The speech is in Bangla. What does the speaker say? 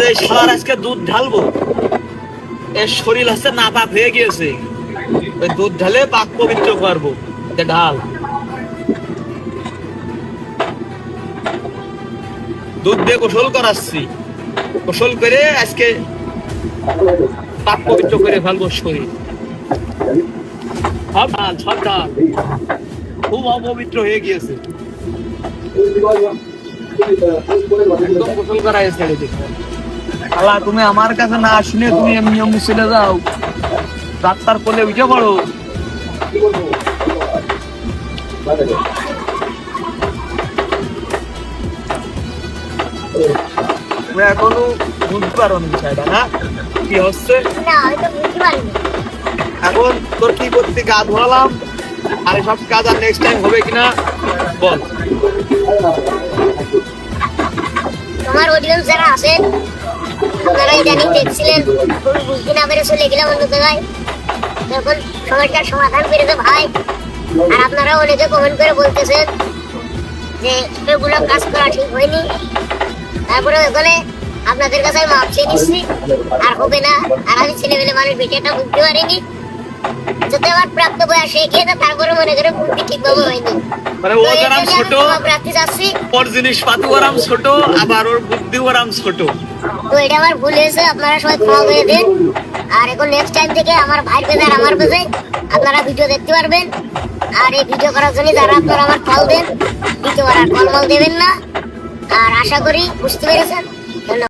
এই শালার আজকে দুধ ঢালবো, এর শরীর হচ্ছে নাপাক হয়ে গিয়েছে, ওই দুধ ঢালে পাক পবিত্র করবো। ঢাল, দুধ দিয়ে গোসল করাচ্ছি, গোসল করে আজকে পাক পবিত্র করে ফেলবো শরীর। সব ঢাল, সব ঢাল, খুব অপবিত্র হয়ে গিয়েছে, একদম গোসল করাই ছেড়ে দিই। আল্লাহ, তুমি আমার কাছে না শুনে তুমি এমনি এমনি চলে যাও, ডাক্তার করলে উঠে পড়ো। তুমি এখনো বুঝতে পারো না বিষয়টা, না কি হচ্ছে। এখন তোর কি করতে গা ধোয়ালাম, আর সব কাজ আর নেক্সট টাইম হবে কিনা বল। তোমার অডিয়েন্স যারা আছেন, আপনারা ইদানিং দেখছিলেন খুবই বুঝতে না পেরে চলে গেলাম অন্য জায়গায়, তখন সমস্যার সমাধান পেরেছে ভাই। আর আপনারা অনেকে কমেন্ট করে বলতেছেন যে এগুলো কাজ করা ঠিক হয়নি, তারপরে ওখানে আপনাদের কাছে আমি মাপ চেয়ে নিচ্ছি, আর হবে না। আর আমি ছেলেবেলে মানুষ বিষয়টা বুঝতে পারিনি, যাতে আমার প্রাপ্ত বয়সে গিয়ে তারপরে মনে করে বুদ্ধি ঠিকভাবে হয়নি। মানে ও গরম ছোট, ওর জিনিসপাতি ওরম ছোট, আবার ওর বুদ্ধি ওরম ছোট। তো এটা আমার ভুল হয়েছে, আপনারা সবাই ক্ষমা করে দেন। আর এখন নেক্সট টাইম থেকে আমার ভাইয়ের পেজে আর আমার পেজে আপনারা ভিডিও দেখতে পারবেন। আর এই ভিডিও করার জন্য যারা আপনারা আমার কল দেন, দ্বিতীয়বার আর কল দেবেন না। আর আশা করি বুঝতে পেরেছেন।